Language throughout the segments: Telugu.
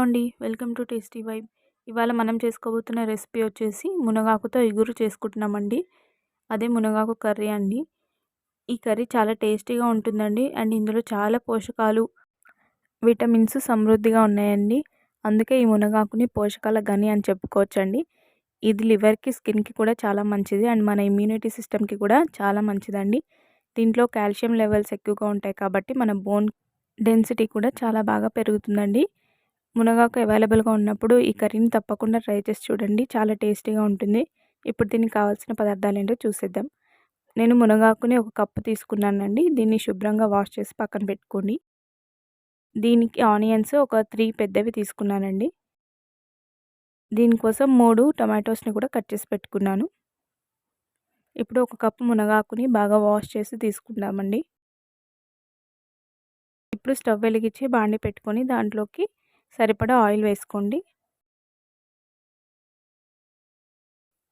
అండి. Welcome to tasty vibe. ఇవాళ మనం చేసుకోబోతున్న రెసిపీ వచ్చేసి మునగాకుతో ఇగురు చేసుకుంటున్నామండి. అదే మునగాకు కర్రీ అండి. ఈ కర్రీ చాలా టేస్టీగా ఉంటుందండి. అండ్ ఇందులో చాలా పోషకాలు, విటమిన్స్ సమృద్ధిగా ఉన్నాయండి. అందుకే ఈ మునగాకుని పోషకాల గని అని చెప్పుకోవచ్చండి. ఇది లివర్‌కి, స్కిన్‌కి కూడా చాలా మంచిది. అండ్ మన ఇమ్యూనిటీ సిస్టమ్‌కి కూడా చాలా మంచిదండి. దీంట్లో కాల్షియం లెవెల్స్ ఎక్కువగా ఉంటాయి కాబట్టి మన బోన్ డెన్సిటీ కూడా చాలా బాగా పెరుగుతుందండి. మునగాకు అవైలబుల్‌గా ఉన్నప్పుడు ఈ కర్రీని తప్పకుండా ట్రై చేసి చూడండి. చాలా టేస్టీగా ఉంటుంది. ఇప్పుడు దీనికి కావాల్సిన పదార్థాలేంటో చూసేద్దాం. నేను మునగాకుని ఒక కప్పు తీసుకున్నానండి. దీన్ని శుభ్రంగా వాష్ చేసి పక్కన పెట్టుకోండి. దీనికి ఆనియన్స్ ఒక 3 పెద్దవి తీసుకున్నానండి. దీనికోసం 3 టొమాటోస్‌ని కూడా కట్ చేసి పెట్టుకున్నాను. ఇప్పుడు ఒక కప్పు మునగాకుని బాగా వాష్ చేసి తీసుకుందామండి. ఇప్పుడు స్టవ్ వెలిగించి బాండీ పెట్టుకొని దాంట్లోకి సరిపడా ఆయిల్ వేసుకోండి.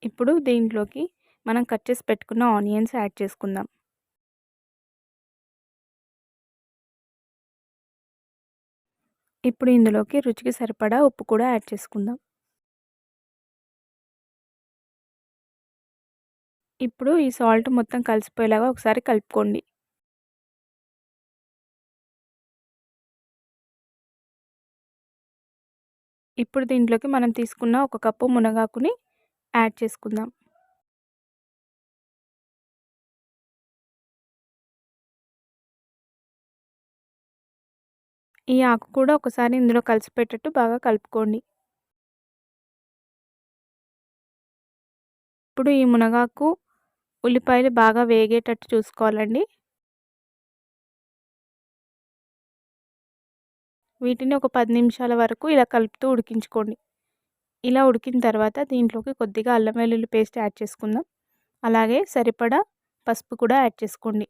ఇప్పుడు దీంట్లోకి మనం కట్ చేసి పెట్టుకున్న ఆనియన్స్ యాడ్ చేసుకుందాం. ఇప్పుడు ఇందులోకి రుచికి సరిపడా ఉప్పు కూడా యాడ్ చేసుకుందాం. ఇప్పుడు ఈ సాల్ట్ మొత్తం కలిసిపోయేలాగా ఒకసారి కలుపుకోండి. ఇప్పుడు దీంట్లోకి మనం తీసుకున్న ఒక కప్పు మునగాకుని యాడ్ చేసుకుందాం. ఈ ఆకు కూడా ఒకసారి ఇందులో కలిసిపోయేటట్టు బాగా కలుపుకోండి. ఇప్పుడు ఈ మునగాకు, ఉల్లిపాయలు బాగా వేగేటట్టు చూసుకోవాలండి. వీటిని ఒక 10 నిమిషాల వరకు ఇలా కలుపుతూ ఉడికించుకోండి. ఇలా ఉడికిన తర్వాత దీంట్లోకి కొద్దిగా అల్లం వెల్లుల్లి పేస్ట్ యాడ్ చేసుకుందాం. అలాగే సరిపడా పసుపు కూడా యాడ్ చేసుకోండి.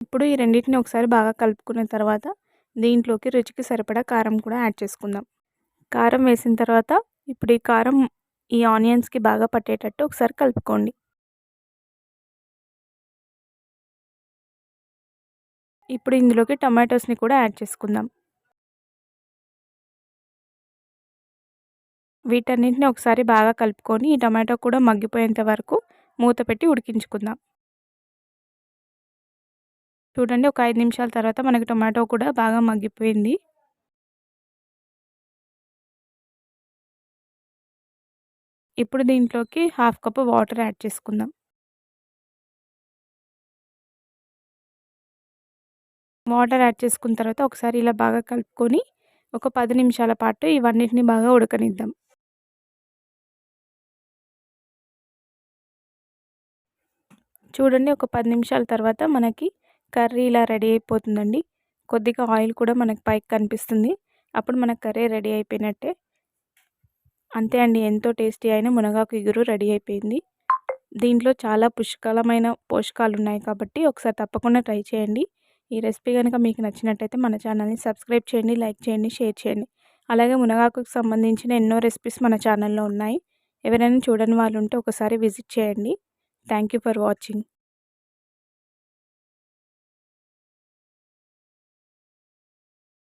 ఇప్పుడు ఈ రెండింటిని ఒకసారి బాగా కలుపుకున్న తర్వాత దీంట్లోకి రుచికి సరిపడా కారం కూడా యాడ్ చేసుకుందాం. కారం వేసిన తర్వాత ఇప్పుడు ఈ కారం ఈ ఆనియన్స్‌కి బాగా పట్టేటట్టు ఒకసారి కలుపుకోండి. ఇప్పుడు ఇందులోకి టొమాటోస్‌ని కూడా యాడ్ చేసుకుందాం. వీటన్నిటిని ఒకసారి బాగా కలుపుకొని ఈ టొమాటో కూడా మగ్గిపోయేంత వరకు మూత పెట్టి ఉడికించుకుందాం. చూడండి, ఒక 5 నిమిషాల తర్వాత మనకి టొమాటో కూడా బాగా మగ్గిపోయింది. ఇప్పుడు దీంట్లోకి హాఫ్ కప్ వాటర్ యాడ్ చేసుకుందాం. వాటర్ యాడ్ చేసుకున్న తర్వాత ఒకసారి ఇలా బాగా కలుపుకొని ఒక 10 నిమిషాల పాటు ఇవన్నిటిని బాగా ఉడకనిద్దాం. చూడండి, ఒక 10 నిమిషాల తర్వాత మనకి కర్రీ ఇలా రెడీ అయిపోతుందండి. కొద్దిగా ఆయిల్ కూడా మనకి పైకి కనిపిస్తుంది. అప్పుడు మన కర్రీ రెడీ అయిపోయినట్టే. అంతే అండి, ఎంతో టేస్టీ అయిన మునగాకు ఇగురు రెడీ అయిపోయింది. దీంట్లో చాలా పుష్కలమైన పోషకాలు ఉన్నాయి కాబట్టి ఒకసారి తప్పకుండా ట్రై చేయండి. ఈ రెసిపీ కనుక మీకు నచ్చినట్టయితే మన ఛానల్ని సబ్స్క్రైబ్ చేయండి, లైక్ చేయండి, షేర్ చేయండి. అలాగే మునగాకుకు సంబంధించిన ఎన్నో రెసిపీస్ మన ఛానల్లో ఉన్నాయి. ఎవరైనా చూడని వాళ్ళు ఉంటే ఒకసారి విజిట్ చేయండి. Thank you for watching.